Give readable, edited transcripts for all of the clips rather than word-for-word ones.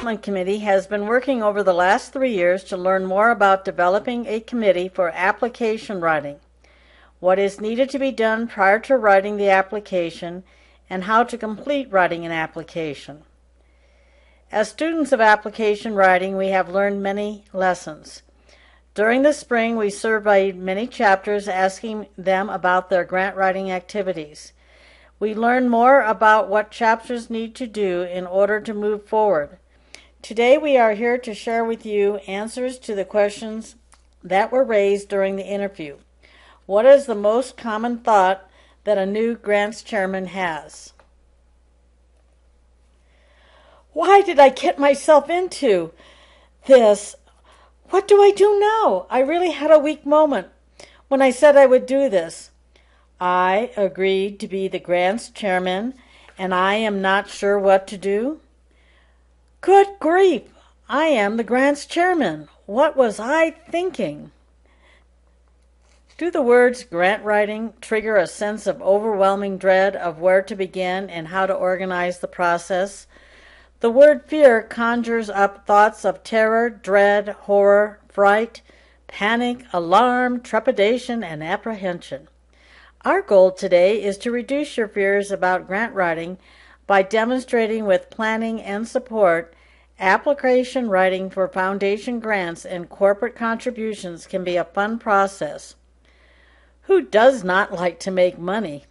Development Committee has been working over the last 3 years to learn more about developing a committee for application writing, what is needed to be done prior to writing the application, and how to complete writing an application. As students of application writing, we have learned many lessons. During the spring, we surveyed many chapters asking them about their grant writing activities. We learned more about what chapters need to do in order to move forward. Today, we are here to share with you answers to the questions that were raised during the interview. What is the most common thought that a new grants chairman has? Why did I get myself into this? What do I do now? I really had a weak moment when I said I would do this. I agreed to be the grants chairman, and I am not sure what to do. Good grief! I am the grants chairman. What was I thinking? Do the words grant writing trigger a sense of overwhelming dread of where to begin and how to organize the process? The word fear conjures up thoughts of terror, dread, horror, fright, panic, alarm, trepidation, and apprehension. Our goal today is to reduce your fears about grant writing by demonstrating with planning and support application writing for foundation grants and corporate contributions can be a fun process. Who does not like to make money?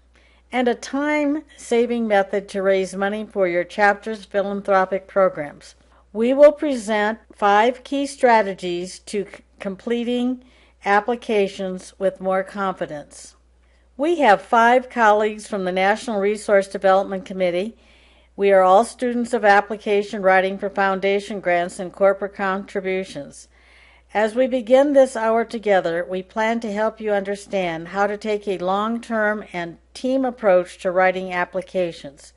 And a time-saving method to raise money for your chapter's philanthropic programs. We will present 5 key strategies to completing applications with more confidence. We have 5 colleagues from the National Resource Development Committee. We are all students of application writing for foundation grants and corporate contributions. As we begin this hour together, we plan to help you understand how to take a long-term and team approach to writing applications.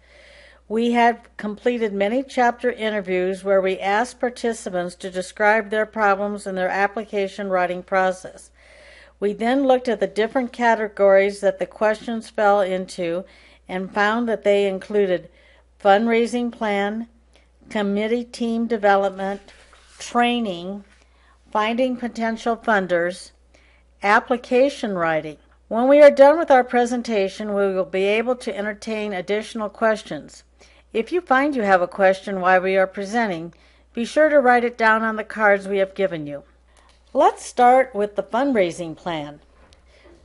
We have completed many chapter interviews where we asked participants to describe their problems in their application writing process. We then looked at the different categories that the questions fell into and found that they included fundraising plan, committee team development, training, finding potential funders, application writing. When we are done with our presentation, we will be able to entertain additional questions. If you find you have a question while we are presenting, be sure to write it down on the cards we have given you. Let's start with the fundraising plan.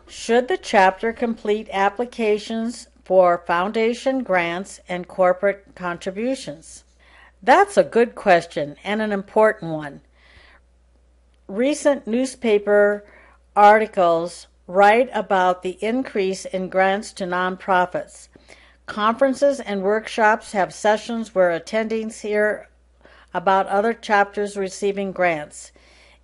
Should the chapter complete applications for foundation grants and corporate contributions? That's a good question and an important one. Recent newspaper articles write about the increase in grants to nonprofits. Conferences and workshops have sessions where attendees hear about other chapters receiving grants.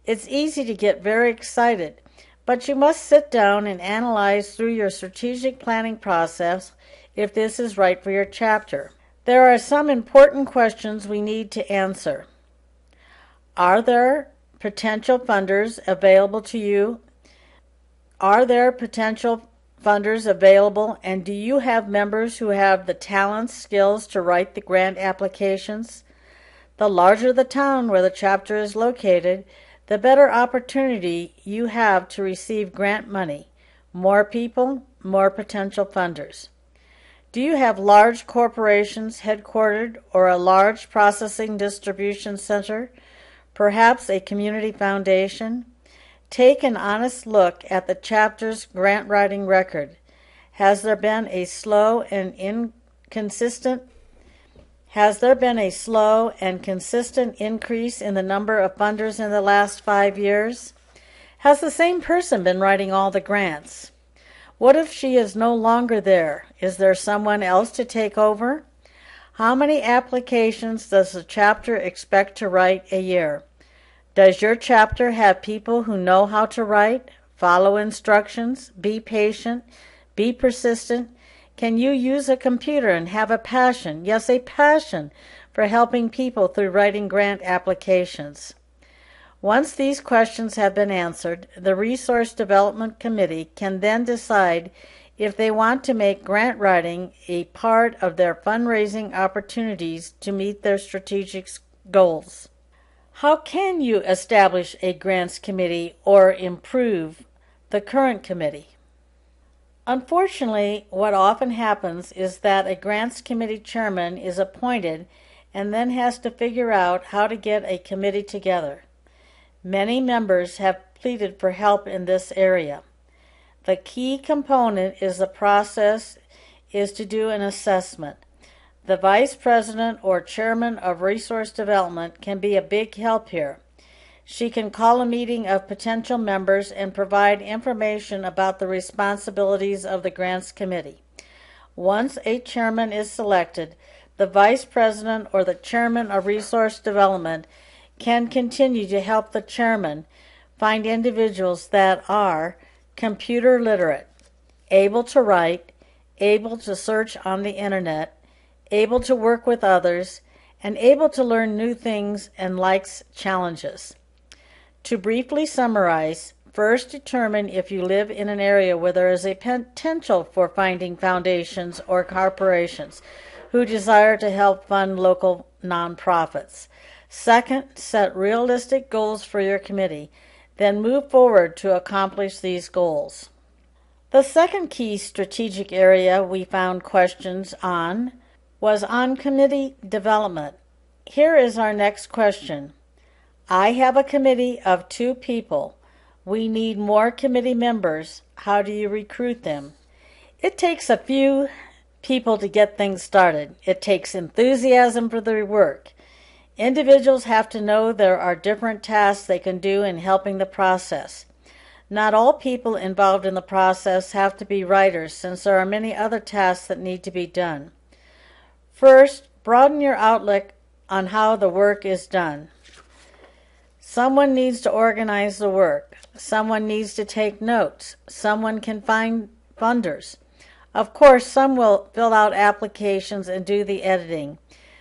It's easy to get very excited, but you must sit down and analyze through your strategic planning process if this is right for your chapter. There are some important questions we need to answer. Are there potential funders available to you? Are there potential funders available, and do you have members who have the talents, skills to write the grant applications? The larger the town where the chapter is located, the better opportunity you have to receive grant money. More people, more potential funders. Do you have large corporations headquartered or a large processing distribution center? Perhaps a community foundation? Take an honest look at the chapter's grant writing record. Has there been a slow and consistent increase in the number of funders in the last 5 years? Has the same person been writing all the grants? What if she is no longer there? Is there someone else to take over? How many applications does the chapter expect to write a year? Does your chapter have people who know how to write, follow instructions, be patient, be persistent? Can you use a computer and have a passion, yes, a passion, for helping people through writing grant applications? Once these questions have been answered, the Resource Development Committee can then decide if they want to make grant writing a part of their fundraising opportunities to meet their strategic goals. How can you establish a grants committee or improve the current committee? Unfortunately, what often happens is that a grants committee chairman is appointed and then has to figure out how to get a committee together. Many members have pleaded for help in this area. The key component is the process is to do an assessment. The vice president or chairman of resource development can be a big help here. She can call a meeting of potential members and provide information about the responsibilities of the grants committee. Once a chairman is selected, the vice president or the chairman of resource development can continue to help the chairman find individuals that are computer literate, able to write, able to search on the internet, able to work with others, and able to learn new things and likes challenges. To briefly summarize, first determine if you live in an area where there is a potential for finding foundations or corporations who desire to help fund local nonprofits. Second, set realistic goals for your committee, then move forward to accomplish these goals. The second key strategic area we found questions on was on committee development. Here is our next question. I have a committee of 2 people. We need more committee members. How do you recruit them? It takes a few people to get things started. It takes enthusiasm for the work. Individuals have to know there are different tasks they can do in helping the process. Not all people involved in the process have to be writers, since there are many other tasks that need to be done. First, broaden your outlook on how the work is done. Someone needs to organize the work. Someone needs to take notes. Someone can find funders. Of course, some will fill out applications and do the editing.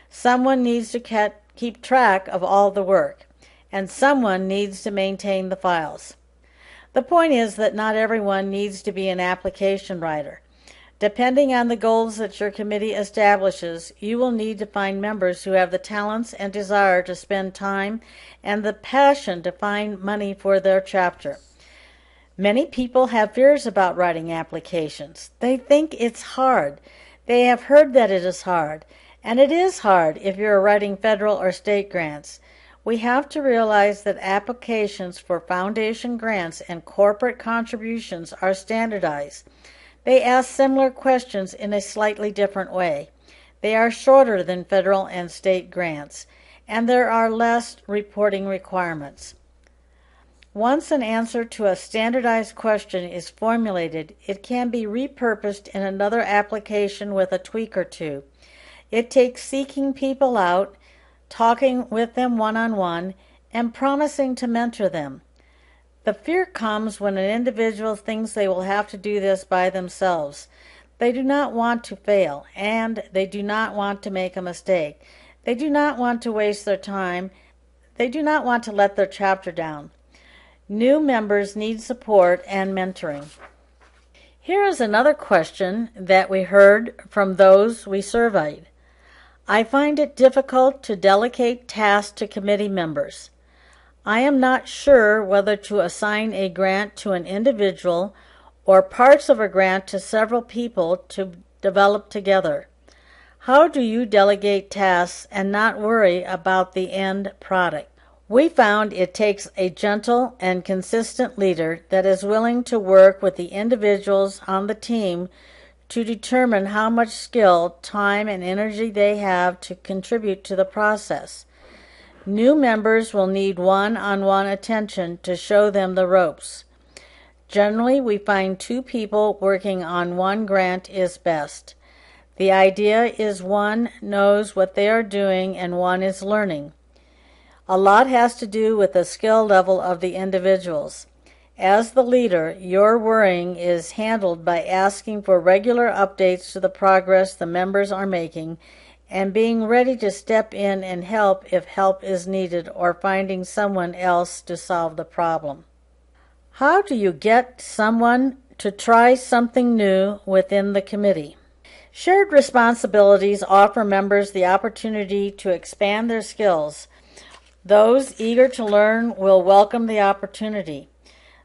Someone needs to keep track of all the work, and someone needs to maintain the files. The point is that not everyone needs to be an application writer. Depending on the goals that your committee establishes, you will need to find members who have the talents and desire to spend time and the passion to find money for their chapter. Many people have fears about writing applications. They think it's hard. They have heard that it is hard. And it is hard if you're writing federal or state grants. We have to realize that applications for foundation grants and corporate contributions are standardized. They ask similar questions in a slightly different way. They are shorter than federal and state grants, and there are less reporting requirements. Once an answer to a standardized question is formulated, it can be repurposed in another application with a tweak or two. It takes seeking people out, talking with them one-on-one, and promising to mentor them. The fear comes when an individual thinks they will have to do this by themselves. They do not want to fail, and they do not want to make a mistake. They do not want to waste their time. They do not want to let their chapter down. New members need support and mentoring. Here is another question that we heard from those we surveyed. I find it difficult to delegate tasks to committee members. I am not sure whether to assign a grant to an individual or parts of a grant to several people to develop together. How do you delegate tasks and not worry about the end product? We found it takes a gentle and consistent leader that is willing to work with the individuals on the team to determine how much skill, time, and energy they have to contribute to the process. New members will need one-on-one attention to show them the ropes. Generally, we find 2 people working on one grant is best. The idea is one knows what they are doing and one is learning. A lot has to do with the skill level of the individuals. As the leader, your worrying is handled by asking for regular updates to the progress the members are making and being ready to step in and help if help is needed or finding someone else to solve the problem. How do you get someone to try something new within the committee? Shared responsibilities offer members the opportunity to expand their skills. Those eager to learn will welcome the opportunity.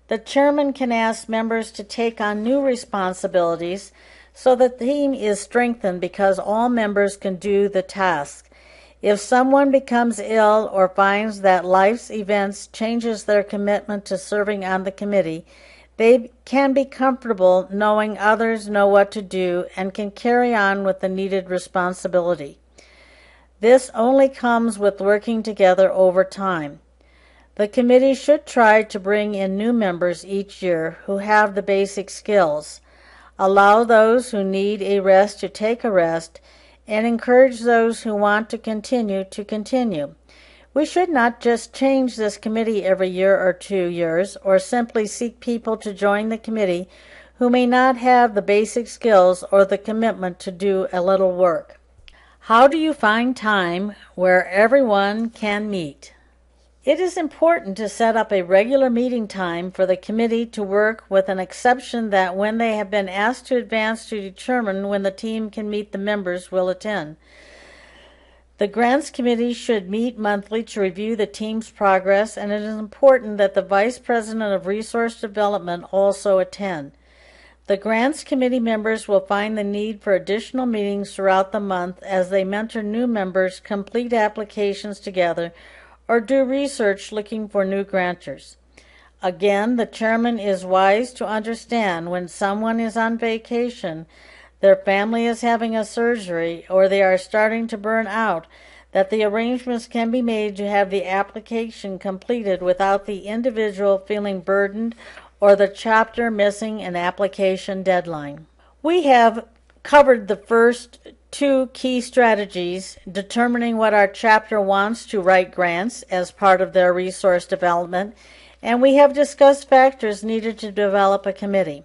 The chairman can ask members to take on new responsibilities so that the team is strengthened because all members can do the task. If someone becomes ill or finds that life's events changes their commitment to serving on the committee, they can be comfortable knowing others know what to do and can carry on with the needed responsibility. This only comes with working together over time. The committee should try to bring in new members each year who have the basic skills, allow those who need a rest to take a rest, and encourage those who want to continue to continue. We should not just change this committee every year or 2 years, or simply seek people to join the committee who may not have the basic skills or the commitment to do a little work. How do you find time where everyone can meet? It is important to set up a regular meeting time for the committee to work, with an exception that when they have been asked to advance to determine when the team can meet, the members will attend. The Grants Committee should meet monthly to review the team's progress, and it is important that the Vice President of Resource Development also attend. The Grants Committee members will find the need for additional meetings throughout the month as they mentor new members, complete applications together, or do research looking for new grantors. Again, the chairman is wise to understand when someone is on vacation, their family is having a surgery, or they are starting to burn out, that the arrangements can be made to have the application completed without the individual feeling burdened or the chapter missing an application deadline. We have covered the first 2 key strategies, determining what our chapter wants to write grants as part of their resource development, and we have discussed factors needed to develop a committee.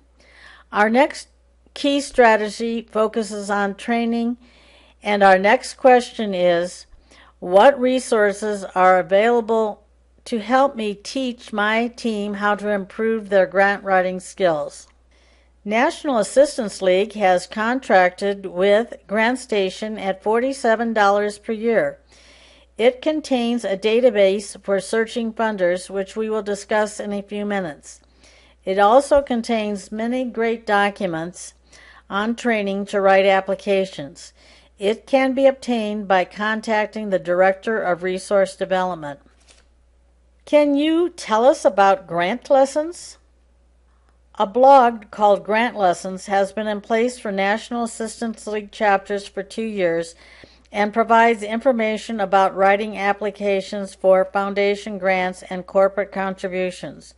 Our next key strategy focuses on training, and our next question is, what resources are available to help me teach my team how to improve their grant writing skills? National Assistance League has contracted with GrantStation at $47 per year. It contains a database for searching funders, which we will discuss in a few minutes. It also contains many great documents on training to write applications. It can be obtained by contacting the Director of Resource Development. Can you tell us about grant lessons? A blog called Grant Lessons has been in place for National Assistance League chapters for 2 years and provides information about writing applications for foundation grants and corporate contributions.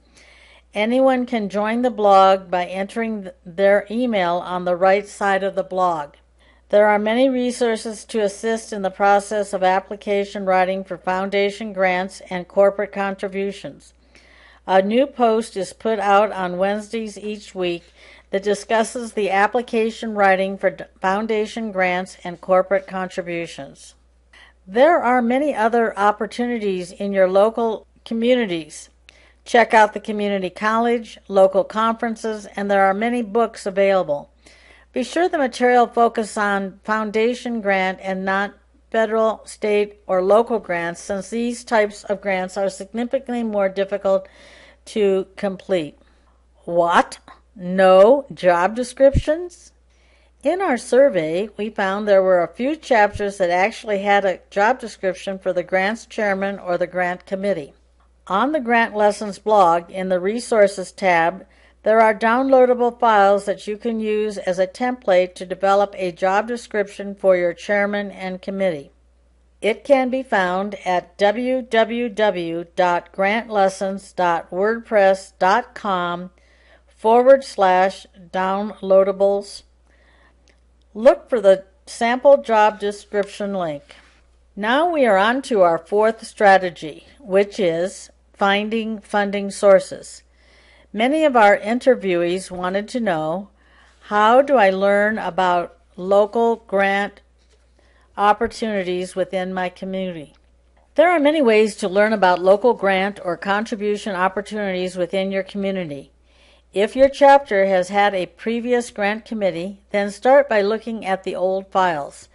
Anyone can join the blog by entering their email on the right side of the blog. There are many resources to assist in the process of application writing for foundation grants and corporate contributions. A new post is put out on Wednesdays each week that discusses the application writing for foundation grants and corporate contributions. There are many other opportunities in your local communities. Check out the community college, local conferences, and there are many books available. Be sure the material focuses on foundation grant and not federal, state, or local grants, since these types of grants are significantly more difficult to complete. What? No job descriptions? In our survey, we found there were a few chapters that actually had a job description for the grants chairman or the grant committee. On the Grant Lessons blog, in the Resources tab, there are downloadable files that you can use as a template to develop a job description for your chairman and committee. It can be found at www.grantlessons.wordpress.com/downloadables. Look for the sample job description link. Now we are on to our 4th strategy, which is finding funding sources. Many of our interviewees wanted to know, how do I learn about local grant opportunities within my community? There are many ways to learn about local grant or contribution opportunities within your community. If your chapter has had a previous grant committee, then start by looking at the old files.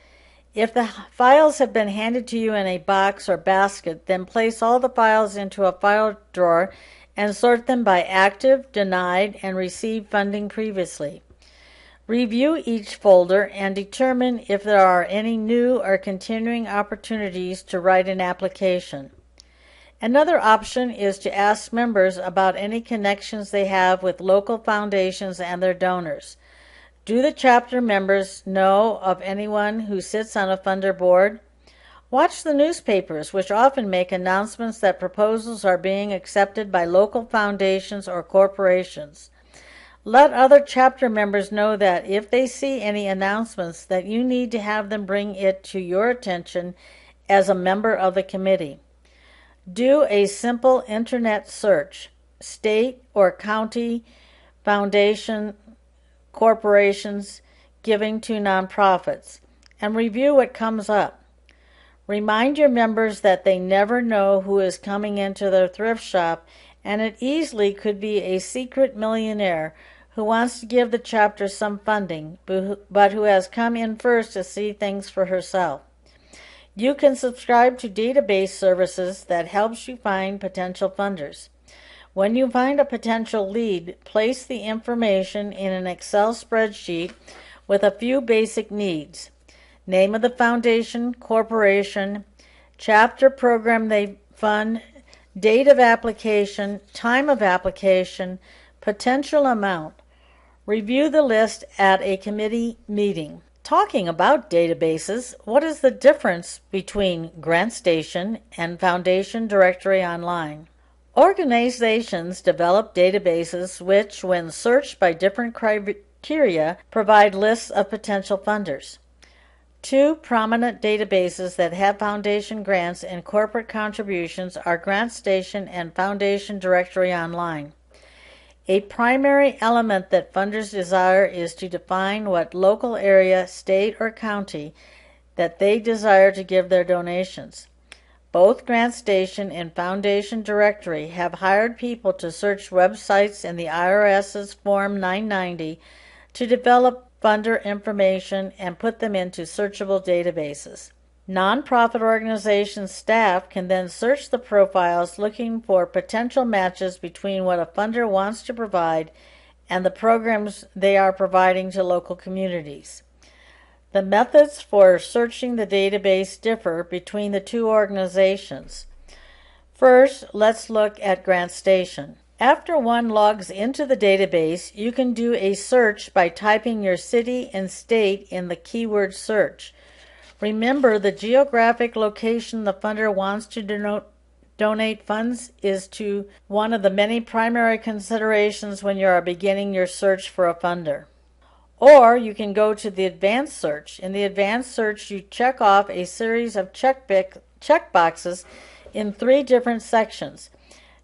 If the files have been handed to you in a box or basket, then place all the files into a file drawer and sort them by active, denied, and received funding previously. Review each folder and determine if there are any new or continuing opportunities to write an application. Another option is to ask members about any connections they have with local foundations and their donors. Do the chapter members know of anyone who sits on a funder board? Watch the newspapers, which often make announcements that proposals are being accepted by local foundations or corporations. Let other chapter members know that if they see any announcements, that you need to have them bring it to your attention as a member of the committee. Do a simple internet search, state or county foundation, corporations giving to nonprofits, and review what comes up. Remind your members that they never know who is coming into their thrift shop, and it easily could be a secret millionaire who wants to give the chapter some funding, but who has come in first to see things for herself. You can subscribe to database services that helps you find potential funders. When you find a potential lead, place the information in an Excel spreadsheet with a few basic needs: name of the foundation, corporation, chapter program they fund, date of application, time of application, potential amount. Review the list at a committee meeting. Talking about databases, what is the difference between GrantStation and Foundation Directory Online? Organizations develop databases which, when searched by different criteria, provide lists of potential funders. Two prominent databases that have foundation grants and corporate contributions are GrantStation and Foundation Directory Online. A primary element that funders desire is to define what local area, state, or county that they desire to give their donations. Both GrantStation and Foundation Directory have hired people to search websites in the IRS's Form 990 to develop funder information and put them into searchable databases. Nonprofit organization staff can then search the profiles looking for potential matches between what a funder wants to provide and the programs they are providing to local communities. The methods for searching the database differ between the two organizations. First, let's look at GrantStation. After one logs into the database, you can do a search by typing your city and state in the keyword search. Remember, the geographic location the funder wants to donate funds is to one of the many primary considerations when you are beginning your search for a funder. Or you can go to the advanced search. In the advanced search, you check off a series of checkboxes in 3 different sections: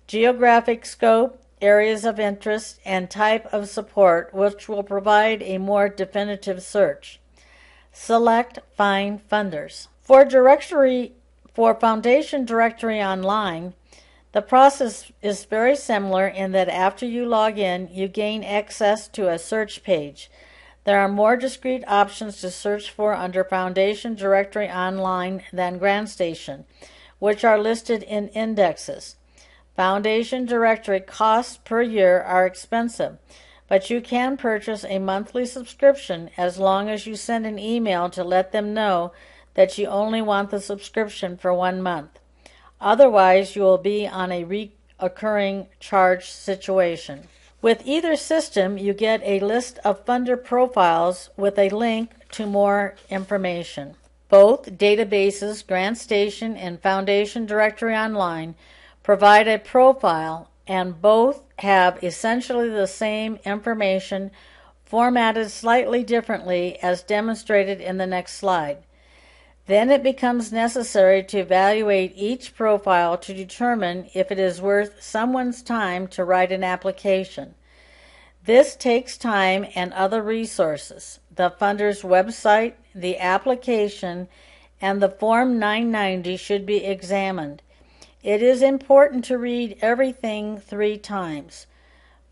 geographic scope, areas of interest, and type of support, which will provide a more definitive search. Select Find Funders. For Foundation Directory Online, the process is very similar in that after you log in, you gain access to a search page. There are more discrete options to search for under Foundation Directory Online than GrantStation, which are listed in indexes. Foundation Directory costs per year are expensive, but you can purchase a monthly subscription as long as you send an email to let them know that you only want the subscription for 1 month. Otherwise, you will be on a recurring charge situation. With either system, you get a list of funder profiles with a link to more information. Both databases, GrantStation and Foundation Directory Online, provide a profile, and both have essentially the same information formatted slightly differently as demonstrated in the next slide. Then it becomes necessary to evaluate each profile to determine if it is worth someone's time to write an application. This takes time and other resources. The funder's website, the application, and the Form 990 should be examined. It is important to read everything 3 times.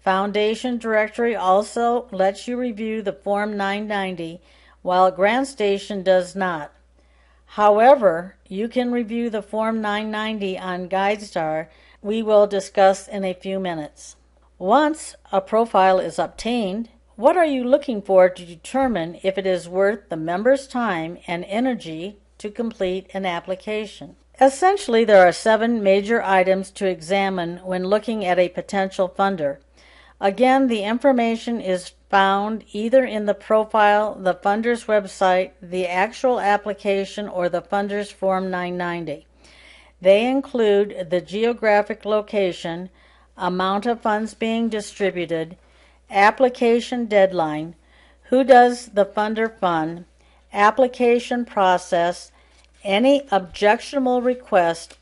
Foundation Directory also lets you review the Form 990, while GrantStation does not. However, you can review the Form 990 on GuideStar, we will discuss in a few minutes. Once a profile is obtained, what are you looking for to determine if it is worth the member's time and energy to complete an application? Essentially, there are 7 major items to examine when looking at a potential funder. Again, the information is found either in the profile, the funder's website, the actual application, or the funder's Form 990. They include the geographic location, amount of funds being distributed, application deadline, who does the funder fund, application process, any objectionable request,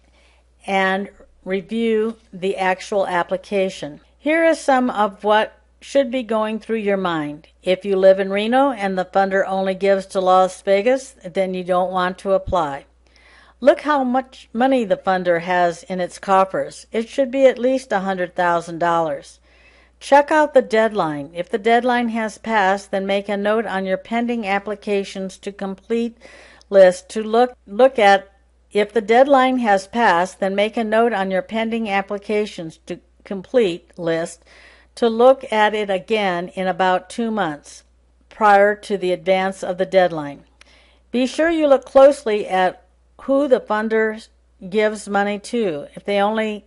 and review the actual application. Here is some of what should be going through your mind. If you live in Reno and the funder only gives to Las Vegas, then you don't want to apply. Look how much money the funder has in its coffers. It should be at least $100,000. Check out the deadline. If the deadline has passed, then make a note on your pending applications to complete list to look at. If the deadline has passed, then make a note on your pending applications to complete list to look at it again in about 2 months prior to the advance of the deadline. Be sure you look closely at who the funder gives money to. If they only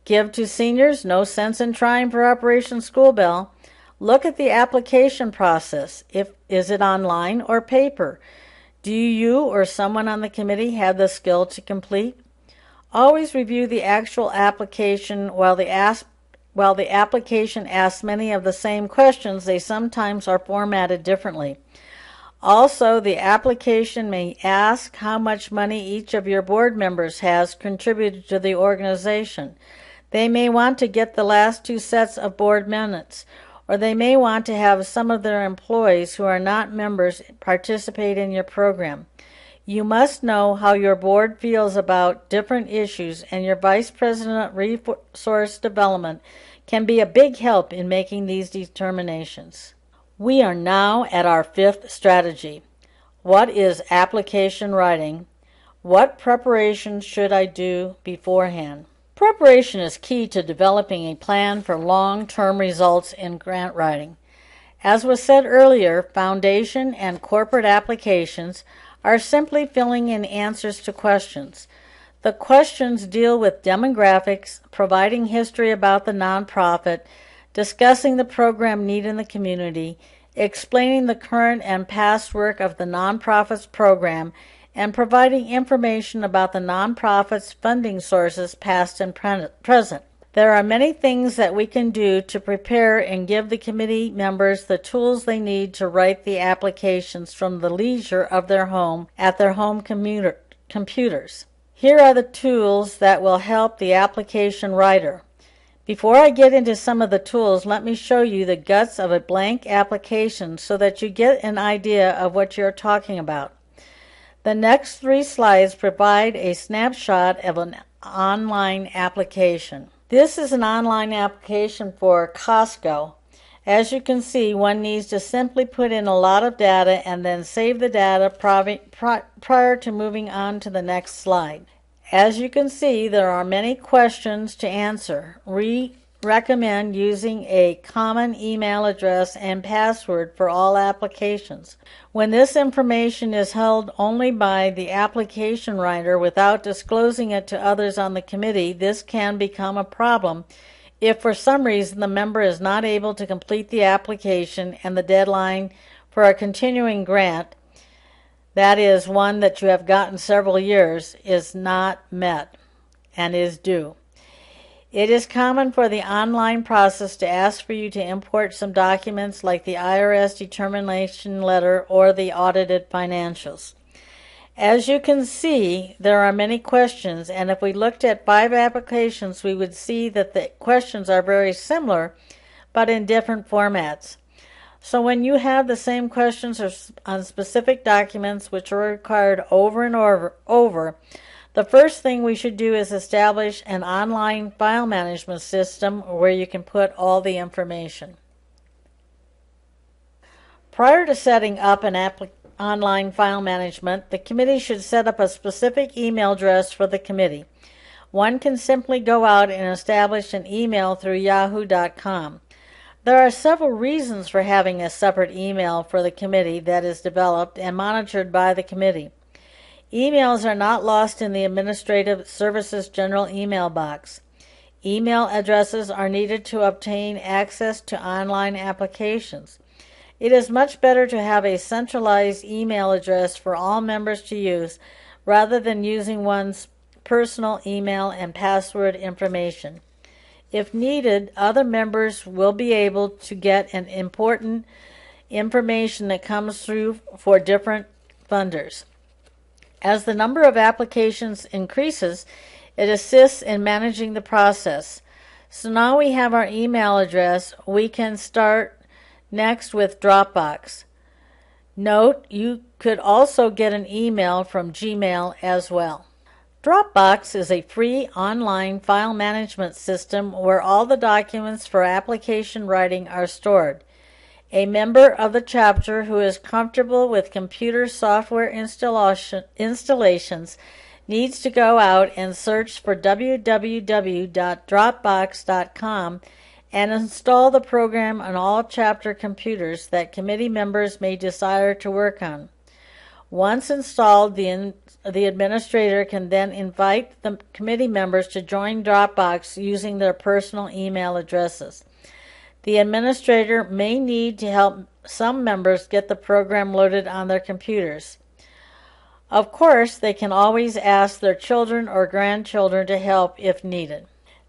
give to seniors, no sense in trying for Operation School Bell. Look at the application process. Is it online or paper? Do you or someone on the committee have the skill to complete? Always review the actual application. While the application asks many of the same questions, they sometimes are formatted differently. Also, the application may ask how much money each of your board members has contributed to the organization. They may want to get the last 2 sets of board minutes, or they may want to have some of their employees who are not members participate in your program. You must know how your board feels about different issues, and your Vice President of Resource Development can be a big help in making these determinations. We are now at our 5th strategy. What is application writing? What preparations should I do beforehand? Preparation is key to developing a plan for long-term results in grant writing. As was said earlier, foundation and corporate applications are simply filling in answers to questions. The questions deal with demographics, providing history about the nonprofit, discussing the program need in the community, explaining the current and past work of the nonprofit's program, and providing information about the nonprofit's funding sources past and present. There are many things that we can do to prepare and give the committee members the tools they need to write the applications from the leisure of their home at their home computers. Here are the tools that will help the application writer. Before I get into some of the tools, let me show you the guts of a blank application so that you get an idea of what you're talking about. The next 3 slides provide a snapshot of an online application. This is an online application for Costco. As you can see, one needs to simply put in a lot of data and then save the data prior to moving on to the next slide. As you can see, there are many questions to answer. We recommend using a common email address and password for all applications. When this information is held only by the application writer without disclosing it to others on the committee, this can become a problem if for some reason the member is not able to complete the application and the deadline for a continuing grant, that is one that you have gotten several years, is not met and is due. It is common for the online process to ask for you to import some documents like the IRS determination letter or the audited financials. As you can see, there are many questions, and if we looked at 5 applications, we would see that the questions are very similar, but in different formats. So when you have the same questions on specific documents which are required over and over, The first thing we should do is establish an online file management system where you can put all the information. Prior to setting up an online file management, the committee should set up a specific email address for the committee. One can simply go out and establish an email through yahoo.com. There are several reasons for having a separate email for the committee that is developed and monitored by the committee. Emails are not lost in the Administrative Services General email box. Email addresses are needed to obtain access to online applications. It is much better to have a centralized email address for all members to use rather than using one's personal email and password information. If needed, other members will be able to get an important information that comes through for different funders. As the number of applications increases, it assists in managing the process. So now we have our email address. We can start next with Dropbox. Note, you could also get an email from Gmail as well. Dropbox is a free online file management system where all the documents for application writing are stored. A member of the chapter who is comfortable with computer software installations needs to go out and search for www.dropbox.com and install the program on all chapter computers that committee members may desire to work on. Once installed, the administrator can then invite the committee members to join Dropbox using their personal email addresses. The administrator may need to help some members get the program loaded on their computers. Of course, they can always ask their children or grandchildren to help if needed.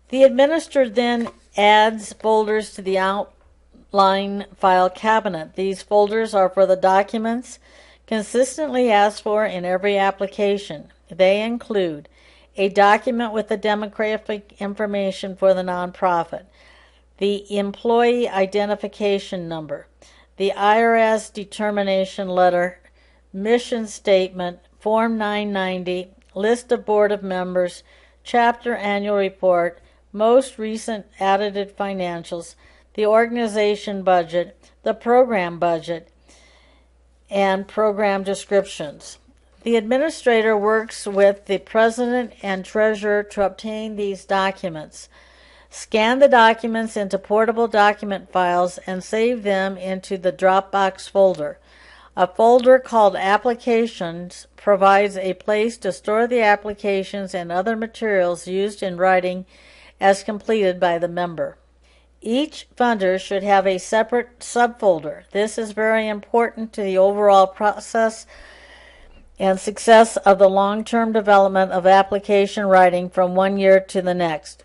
The administrator then adds folders to the outline file cabinet. These folders are for the documents consistently asked for in every application. They include a document with the demographic information for the nonprofit, the employee identification number, the IRS determination letter, mission statement, Form 990, list of board of members, chapter annual report, most recent audited financials, the organization budget, the program budget, and program descriptions. The administrator works with the president and treasurer to obtain these documents. Scan the documents into portable document files and save them into the Dropbox folder. A folder called Applications provides a place to store the applications and other materials used in writing as completed by the member. Each funder should have a separate subfolder. This is very important to the overall process and success of the long-term development of application writing from one year to the next.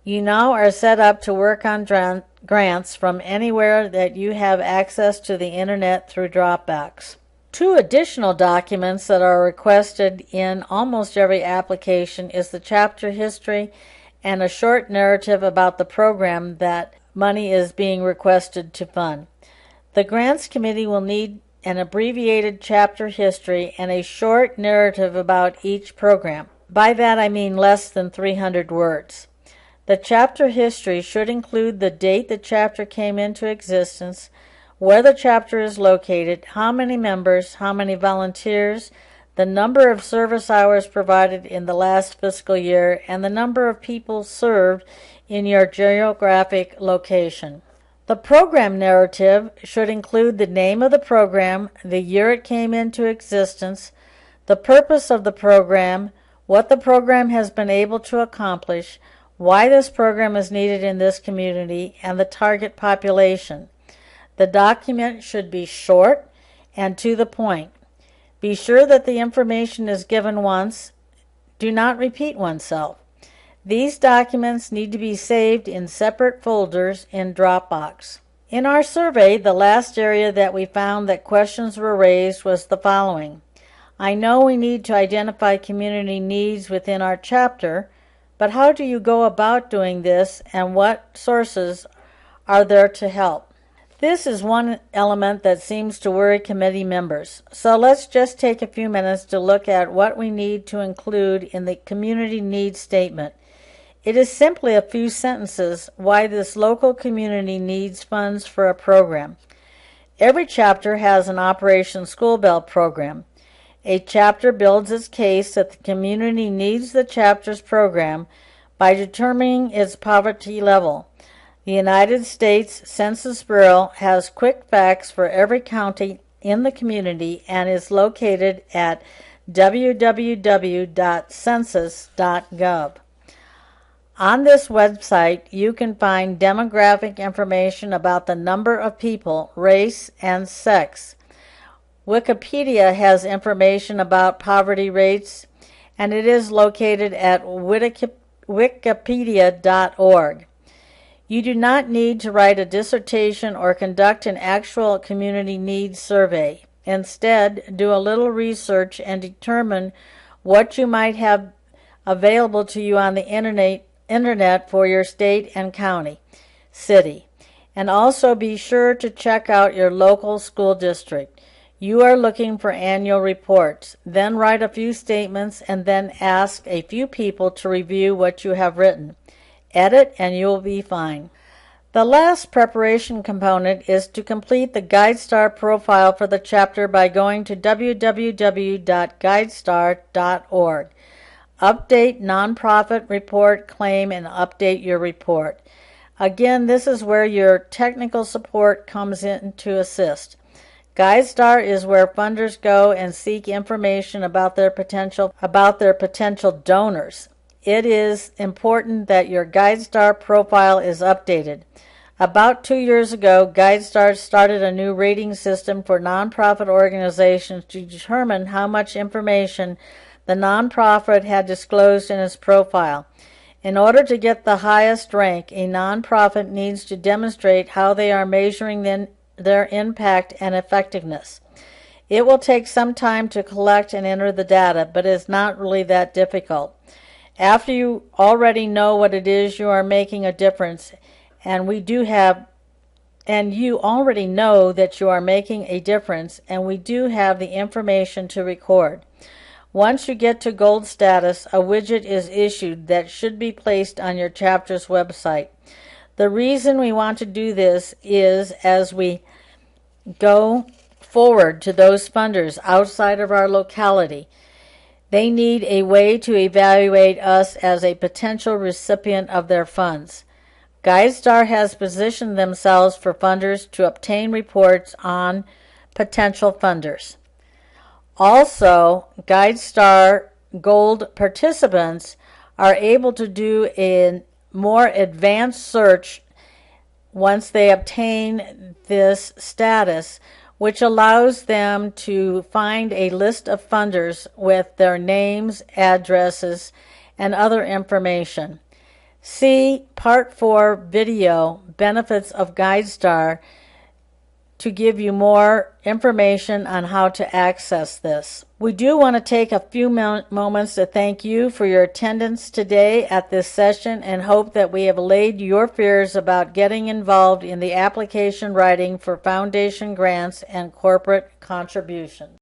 You now are set up to work on grants from anywhere that you have access to the internet through Dropbox. Two additional documents that are requested in almost every application is the chapter history and a short narrative about the program that money is being requested to fund. The Grants Committee will need an abbreviated chapter history and a short narrative about each program. By that I mean less than 300 words. The chapter history should include the date the chapter came into existence, where the chapter is located, how many members, how many volunteers, the number of service hours provided in the last fiscal year, and the number of people served in your geographic location. The program narrative should include the name of the program, the year it came into existence, the purpose of the program, what the program has been able to accomplish, why this program is needed in this community, and the target population. The document should be short and to the point. Be sure that the information is given once. Do not repeat oneself. These documents need to be saved in separate folders in Dropbox. In our survey, the last area that we found that questions were raised was the following. I know we need to identify community needs within our chapter, but how do you go about doing this, and what sources are there to help? This is one element that seems to worry committee members. So let's just take a few minutes to look at what we need to include in the community needs statement. It is simply a few sentences why this local community needs funds for a program. Every chapter has an Operation School Bell program. A chapter builds its case that the community needs the chapter's program by determining its poverty level. The United States Census Bureau has quick facts for every county in the community and is located at www.census.gov. On this website, you can find demographic information about the number of people, race, and sex. Wikipedia has information about poverty rates, and it is located at wikipedia.org. You do not need to write a dissertation or conduct an actual community needs survey. Instead, do a little research and determine what you might have available to you on the internet for your state and county, city. And also be sure to check out your local school district. You are looking for annual reports. Then write a few statements and then ask a few people to review what you have written. Edit and you'll be fine. The last preparation component is to complete the GuideStar profile for the chapter by going to www.guidestar.org. Update nonprofit report claim and update your report. Again, this is where your technical support comes in to assist. GuideStar is where funders go and seek information about their potential donors. It is important that your GuideStar profile is updated. About 2 years ago, GuideStar started a new rating system for nonprofit organizations to determine how much information the nonprofit had disclosed in its profile. In order to get the highest rank, a nonprofit needs to demonstrate how they are measuring their impact and effectiveness. It will take some time to collect and enter the data, but it's not really that difficult. After you already know what it is you are making a difference, and you already know that you are making a difference, and we do have the information to record. Once you get to gold status, a widget is issued that should be placed on your chapter's website. The reason we want to do this is as we go forward to those funders outside of our locality, they need a way to evaluate us as a potential recipient of their funds. GuideStar has positioned themselves for funders to obtain reports on potential funders. Also, GuideStar Gold participants are able to do a more advanced search once they obtain this status, which allows them to find a list of funders with their names, addresses, and other information. See Part 4 video, Benefits of GuideStar, to give you more information on how to access this. We do want to take a few moments to thank you for your attendance today at this session and hope that we have allayed your fears about getting involved in the application writing for foundation grants and corporate contributions.